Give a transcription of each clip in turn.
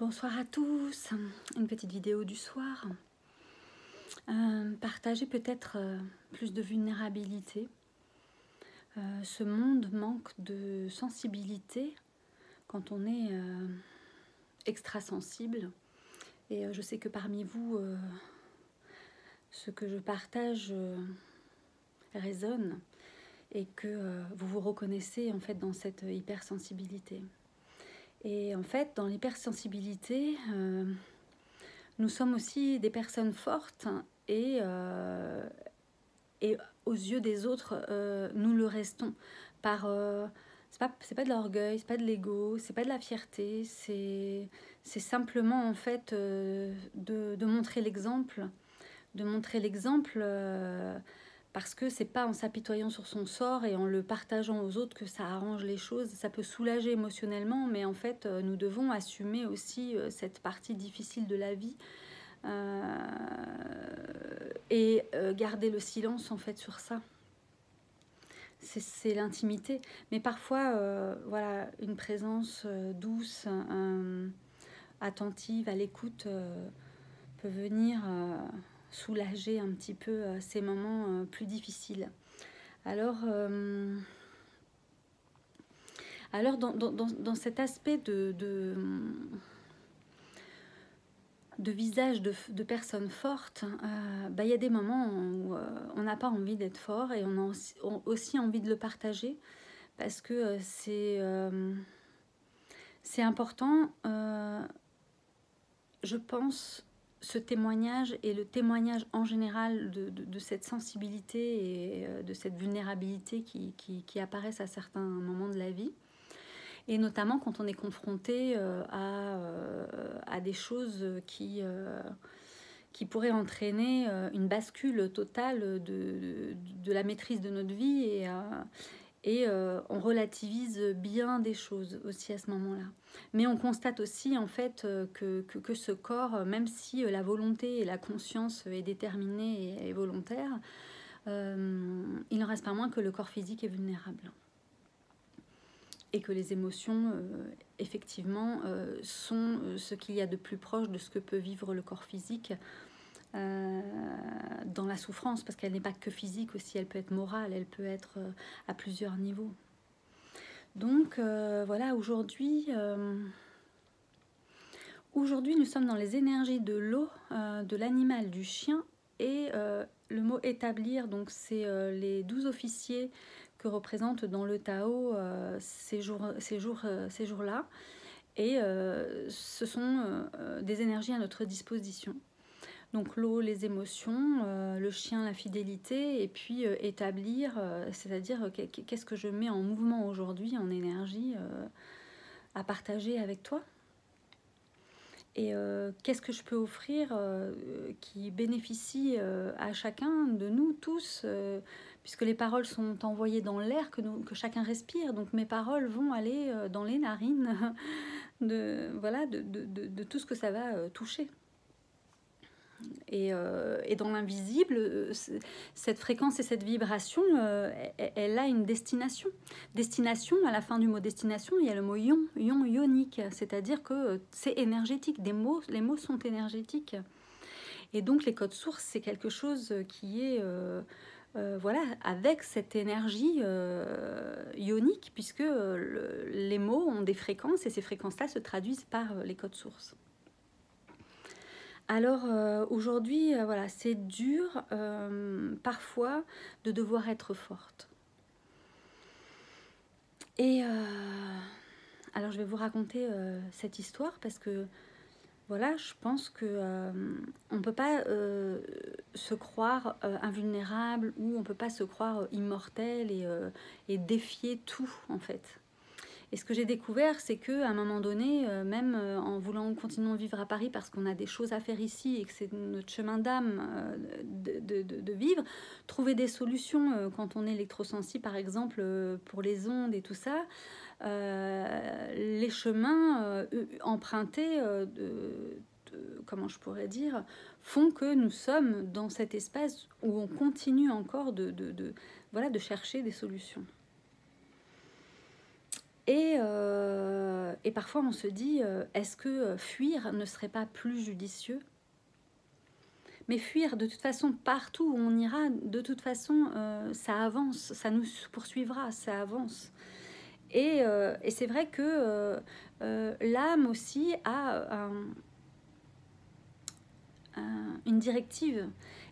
Bonsoir à tous, une petite vidéo du soir. Partager peut-être plus de vulnérabilité. Ce monde manque de sensibilité quand on est extra sensible. Et je sais que parmi vous, ce que je partage résonne et que vous vous reconnaissez en fait dans cette hypersensibilité. Et en fait, dans l'hypersensibilité, nous sommes aussi des personnes fortes et aux yeux des autres, nous le restons. C'est pas de l'orgueil, c'est pas de l'ego, c'est pas de la fierté, c'est simplement en fait de montrer l'exemple, parce que c'est pas en s'apitoyant sur son sort et en le partageant aux autres que ça arrange les choses. Ça peut soulager émotionnellement, mais en fait, nous devons assumer aussi cette partie difficile de la vie et garder le silence en fait sur ça. C'est l'intimité. Mais parfois, voilà, une présence douce, attentive, à l'écoute, peut venir soulager un petit peu ces moments plus difficiles. Alors dans cet aspect de visage de personnes fortes, y a des moments où on n'a pas envie d'être fort et on a aussi envie de le partager parce que c'est important, je pense, ce témoignage et le témoignage en général de cette sensibilité et de cette vulnérabilité qui apparaissent à certains moments de la vie. Et notamment quand on est confronté à des choses qui pourraient entraîner une bascule totale de la maîtrise de notre vie et on relativise bien des choses aussi à ce moment-là. Mais on constate aussi en fait que ce corps, même si la volonté et la conscience est déterminée et volontaire, il n'en reste pas moins que le corps physique est vulnérable. Et que les émotions, effectivement, sont ce qu'il y a de plus proche de ce que peut vivre le corps physique dans la souffrance, parce qu'elle n'est pas que physique aussi, elle peut être morale, elle peut être à plusieurs niveaux. Donc voilà, aujourd'hui, nous sommes dans les énergies de l'eau, de l'animal, du chien, et le mot établir, donc c'est les 12 officiers que représentent dans le Tao ces jours-là. Et ce sont des énergies à notre disposition. Donc l'eau, les émotions, le chien, la fidélité, et puis établir, c'est-à-dire qu'est-ce que je mets en mouvement aujourd'hui, en énergie, à partager avec toi. Et qu'est-ce que je peux offrir qui bénéficie à chacun de nous tous, puisque les paroles sont envoyées dans l'air que chacun respire. Donc mes paroles vont aller dans les narines de tout ce que ça va toucher. Et dans l'invisible, cette fréquence et cette vibration, elle a une destination. Destination, à la fin du mot destination, il y a le mot ion ionique, c'est-à-dire que c'est énergétique. Les mots sont énergétiques. Et donc les codes sources, c'est quelque chose qui est voilà, avec cette énergie ionique, puisque les mots ont des fréquences et ces fréquences-là se traduisent par les codes sources. Alors aujourd'hui, voilà, c'est dur parfois de devoir être forte. Et alors je vais vous raconter cette histoire parce que voilà, je pense que on ne peut pas se croire invulnérable ou on ne peut pas se croire immortel et défier tout en fait. Et ce que j'ai découvert, c'est qu'à un moment donné, même en voulant continuer à vivre à Paris parce qu'on a des choses à faire ici et que c'est notre chemin d'âme de vivre, trouver des solutions quand on est électrosensible, par exemple, pour les ondes et tout ça, les chemins empruntés, comment je pourrais dire, font que nous sommes dans cet espace où on continue encore de chercher des solutions. Et parfois on se dit, est-ce que fuir ne serait pas plus judicieux? Mais fuir, de toute façon, partout où on ira, de toute façon, ça avance, ça nous poursuivra, ça avance. Et c'est vrai que l'âme aussi a une directive.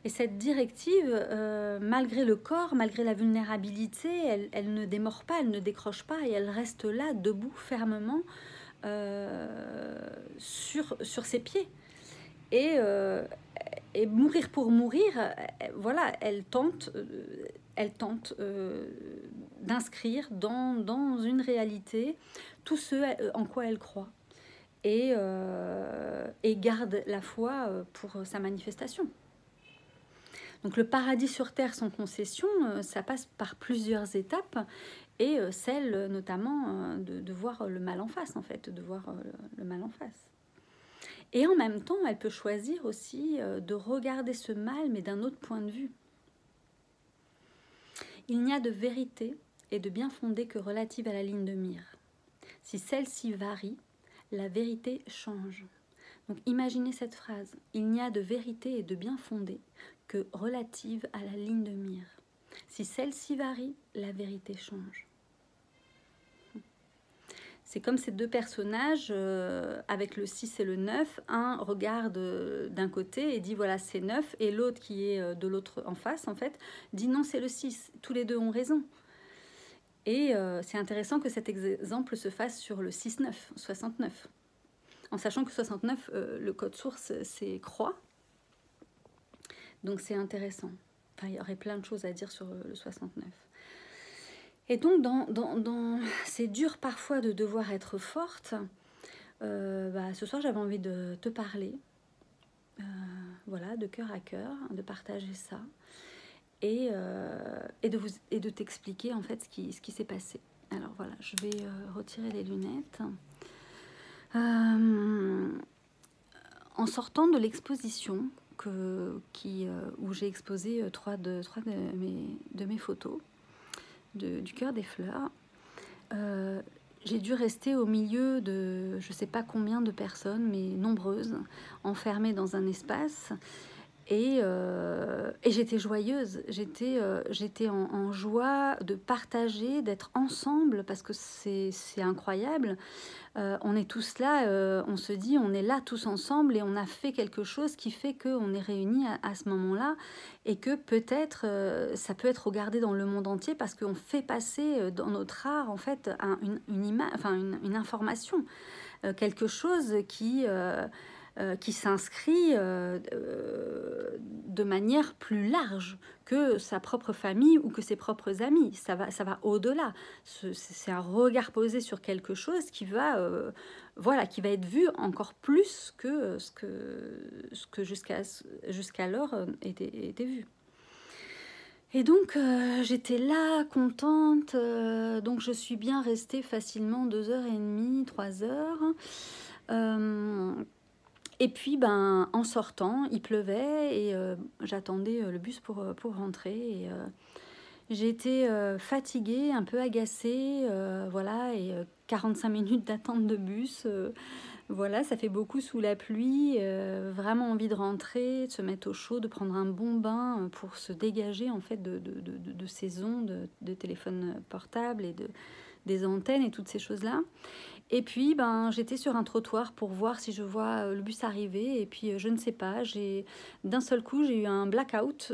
Et cette directive, malgré le corps, malgré la vulnérabilité, elle ne démord pas, elle ne décroche pas, et elle reste là, debout, fermement, sur ses pieds. Et mourir pour mourir, voilà, elle tente d'inscrire dans une réalité tout ce en quoi elle croit. Et garde la foi pour sa manifestation. Donc le paradis sur terre sans concession, ça passe par plusieurs étapes, et celle notamment de voir le mal en face, en fait, de voir le mal en face. Et en même temps, elle peut choisir aussi de regarder ce mal, mais d'un autre point de vue. Il n'y a de vérité et de bien fondé que relative à la ligne de mire. Si celle-ci varie, la vérité change. Donc imaginez cette phrase. Il n'y a de vérité et de bien fondé que relative à la ligne de mire. Si celle-ci varie, la vérité change. C'est comme ces deux personnages avec le 6 et le 9. Un regarde d'un côté et dit voilà c'est 9, et l'autre qui est de l'autre en face en fait dit non c'est le 6. Tous les deux ont raison. Et c'est intéressant que cet exemple se fasse sur le 6-9, 69. En sachant que 69, le code source c'est croix. Donc c'est intéressant. Enfin, il y aurait plein de choses à dire sur le 69. Et donc, c'est dur parfois de devoir être forte. Ce soir, j'avais envie de te parler, voilà, de cœur à cœur, de partager ça, et de t'expliquer en fait ce qui s'est passé. Alors voilà, je vais retirer les lunettes. En sortant de l'exposition où j'ai exposé trois de mes photos, du cœur des fleurs, j'ai dû rester au milieu de je ne sais pas combien de personnes, mais nombreuses, enfermées dans un espace. Et j'étais joyeuse, j'étais en joie de partager, d'être ensemble, parce que c'est incroyable. On est tous là, on se dit on est là tous ensemble, et on a fait quelque chose qui fait qu'on est réunis à ce moment-là, et que peut-être ça peut être regardé dans le monde entier, parce qu'on fait passer dans notre art en fait une information, quelque chose qui s'inscrit de manière plus large que sa propre famille ou que ses propres amis. Ça va au-delà. C'est un regard posé sur quelque chose qui va être vu encore plus que ce que jusqu'alors était vu. Et donc, j'étais là, contente. Donc, je suis bien restée facilement 2h30, 3h. Et puis, en sortant, il pleuvait, et j'attendais le bus pour rentrer. Et j'étais fatiguée, un peu agacée, voilà, et 45 minutes d'attente de bus. Voilà, ça fait beaucoup sous la pluie. Vraiment envie de rentrer, de se mettre au chaud, de prendre un bon bain pour se dégager en fait de ces ondes de téléphone portable et des antennes et toutes ces choses-là. Et puis, j'étais sur un trottoir pour voir si je vois le bus arriver. Et puis, je ne sais pas, d'un seul coup, j'ai eu un blackout.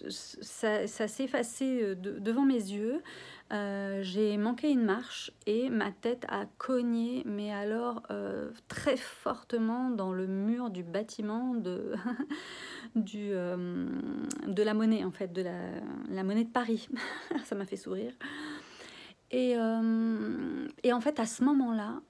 Ça s'est effacé devant mes yeux. J'ai manqué une marche et ma tête a cogné, mais alors très fortement dans le mur du bâtiment de la Monnaie, en fait, de la Monnaie de Paris. Ça m'a fait sourire. Et en fait, à ce moment-là,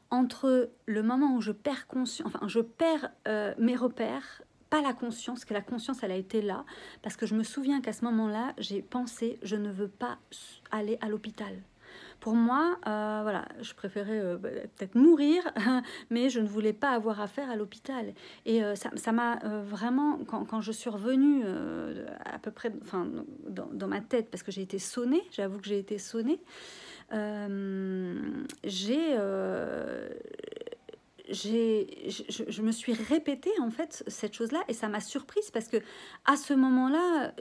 entre le moment où je perds conscience, je perds mes repères, pas la conscience, que la conscience, elle a été là, parce que je me souviens qu'à ce moment-là, j'ai pensé, je ne veux pas aller à l'hôpital. Pour moi, voilà, je préférais peut-être mourir, mais je ne voulais pas avoir affaire à l'hôpital. Et ça m'a vraiment, quand je suis revenue à peu près dans ma tête, parce que j'ai été sonnée, j'avoue que j'ai été sonnée, j'ai je me suis répétée en fait cette chose-là et ça m'a surprise parce que à ce moment-là,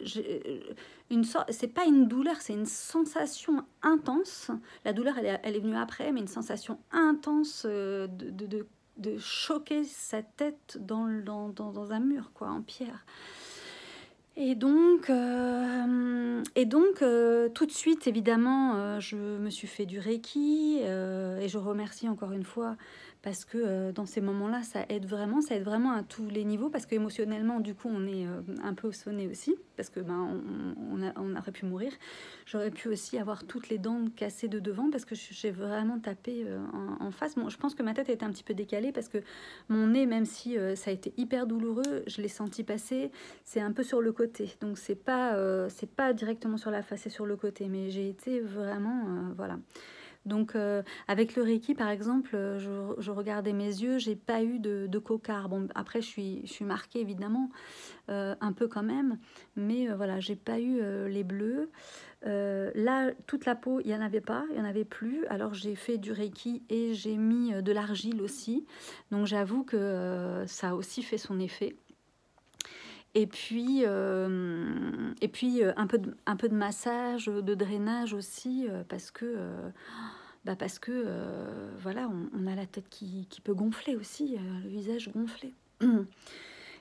c'est pas une douleur, c'est une sensation intense. La douleur, elle est venue après, mais une sensation intense de choquer sa tête dans un mur, quoi, en pierre. Et donc, tout de suite, évidemment, je me suis fait du Reiki et je remercie encore une fois parce que dans ces moments-là, ça aide vraiment à tous les niveaux parce qu'émotionnellement, du coup, on est un peu sonné aussi parce que on aurait pu mourir. J'aurais pu aussi avoir toutes les dents cassées de devant parce que j'ai vraiment tapé en face. Bon, je pense que ma tête était un petit peu décalée parce que mon nez, même si ça a été hyper douloureux, je l'ai senti passer. C'est un peu sur le côté, donc c'est pas directement sur la face, c'est sur le côté, mais j'ai été vraiment voilà. Donc avec le Reiki par exemple, je regardais mes yeux, j'ai pas eu de cocarde. Bon après je suis marquée évidemment un peu quand même, mais voilà, j'ai pas eu les bleus. Là toute la peau il y en avait pas, il y en avait plus, alors j'ai fait du Reiki et j'ai mis de l'argile aussi, donc j'avoue que ça a aussi fait son effet. Et puis un peu de massage, de drainage aussi, parce que voilà, on a la tête qui peut gonfler aussi, le visage gonflé.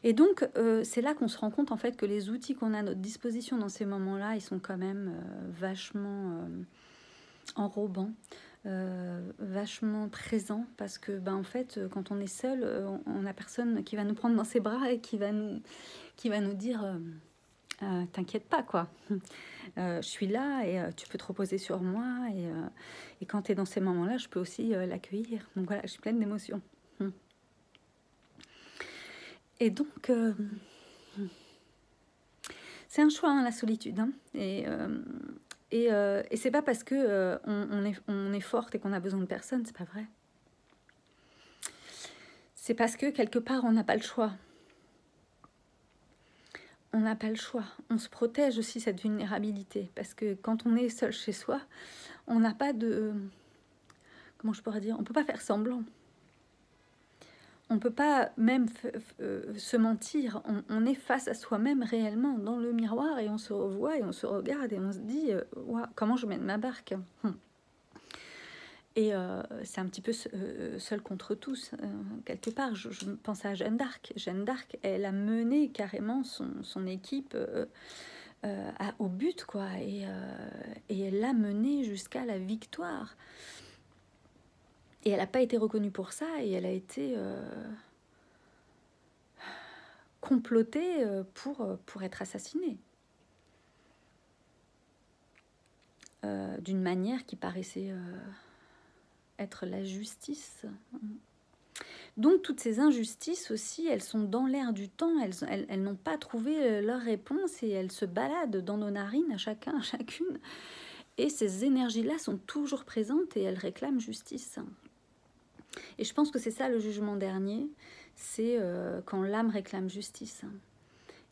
Et donc, c'est là qu'on se rend compte en fait que les outils qu'on a à notre disposition dans ces moments-là, ils sont quand même vachement enrobants, vachement présents, parce que en fait, quand on est seul, on n'a personne qui va nous prendre dans ses bras et qui va nous dire t'inquiète pas quoi, je suis là et tu peux te reposer sur moi et quand tu es dans ces moments-là, je peux aussi l'accueillir. Donc voilà, je suis pleine d'émotions. Et donc, c'est un choix, hein, la solitude. Hein, et c'est pas parce que on est forte et qu'on a besoin de personne, c'est pas vrai. C'est parce que quelque part, on n'a pas le choix. On n'a pas le choix. On se protège aussi cette vulnérabilité. Parce que quand on est seul chez soi, on n'a pas de... Comment je pourrais dire? On ne peut pas faire semblant. On ne peut pas même se mentir. On est face à soi-même réellement dans le miroir et on se revoit et on se regarde et on se dit wow, comment je mène ma barque. Et c'est un petit peu seul contre tous, quelque part. Je pense à Jeanne d'Arc. Jeanne d'Arc, elle a mené carrément son équipe au but, quoi. Et elle l'a mené jusqu'à la victoire. Et elle n'a pas été reconnue pour ça, et elle a été complotée pour être assassinée. D'une manière qui paraissait être la justice. Donc toutes ces injustices aussi, elles sont dans l'air du temps, elles n'ont pas trouvé leur réponse et elles se baladent dans nos narines à chacun, à chacune. Et ces énergies-là sont toujours présentes et elles réclament justice. Et je pense que c'est ça le jugement dernier, c'est quand l'âme réclame justice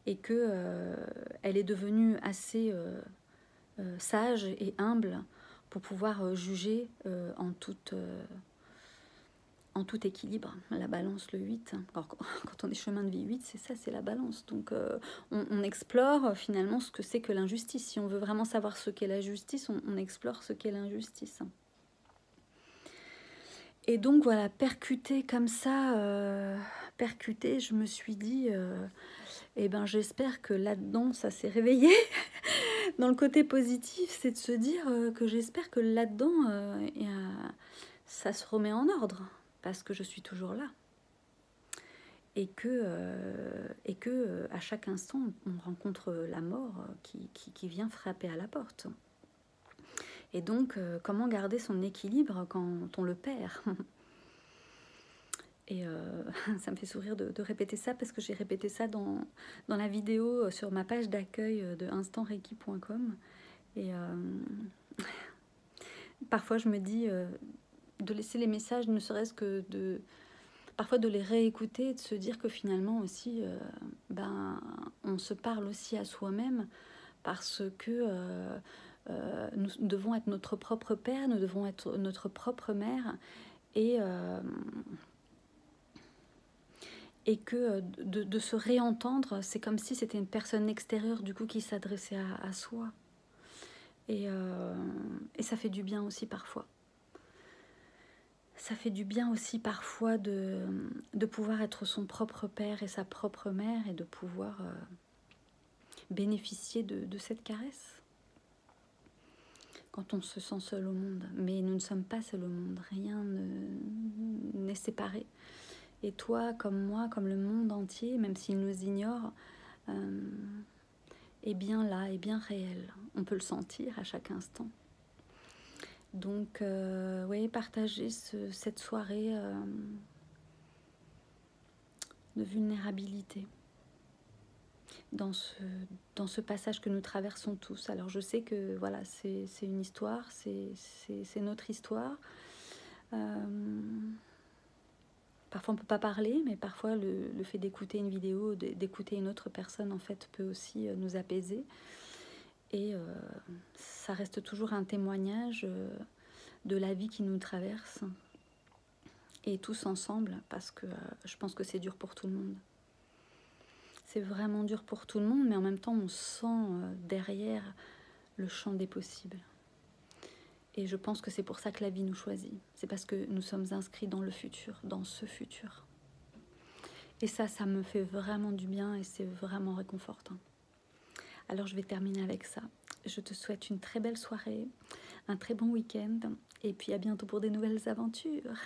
et que elle est devenue assez sage et humble pour pouvoir juger en tout équilibre. La balance, le 8. Alors, quand on est chemin de vie 8, c'est ça, c'est la balance. Donc on explore finalement ce que c'est que l'injustice. Si on veut vraiment savoir ce qu'est la justice, on explore ce qu'est l'injustice. Et donc voilà, percuté comme ça, je me suis dit, j'espère que là-dedans, ça s'est réveillé. Dans le côté positif, c'est de se dire que j'espère que là-dedans, ça se remet en ordre, parce que je suis toujours là. Et que à chaque instant, on rencontre la mort qui vient frapper à la porte. Et donc, comment garder son équilibre quand on le perd? Et ça me fait sourire de répéter ça, parce que j'ai répété ça dans la vidéo sur ma page d'accueil de instantreiki.com. Et parfois, je me dis de laisser les messages, ne serait-ce que parfois de les réécouter, de se dire que finalement aussi, on se parle aussi à soi-même, parce que nous devons être notre propre père, nous devons être notre propre mère, et que de se réentendre, c'est comme si c'était une personne extérieure du coup qui s'adressait à soi. Et ça fait du bien aussi parfois. Ça fait du bien aussi parfois de pouvoir être son propre père et sa propre mère, et de pouvoir bénéficier de cette caresse quand on se sent seul au monde. Mais nous ne sommes pas seuls au monde, rien n'est séparé. Et toi, comme moi, comme le monde entier, même s'il nous ignore, est bien là, est bien réel. On peut le sentir à chaque instant. Donc, oui, partager cette soirée de vulnérabilité dans ce passage que nous traversons tous. Alors, je sais que voilà, c'est une histoire, c'est notre histoire. Parfois, on ne peut pas parler, mais parfois, le fait d'écouter une vidéo, d'écouter une autre personne, en fait, peut aussi nous apaiser. Et ça reste toujours un témoignage de la vie qui nous traverse. Et tous ensemble, parce que je pense que c'est dur pour tout le monde. C'est vraiment dur pour tout le monde, mais en même temps, on sent derrière le champ des possibles. Et je pense que c'est pour ça que la vie nous choisit. C'est parce que nous sommes inscrits dans le futur, dans ce futur. Et ça me fait vraiment du bien et c'est vraiment réconfortant. Alors je vais terminer avec ça. Je te souhaite une très belle soirée, un très bon week-end et puis à bientôt pour des nouvelles aventures.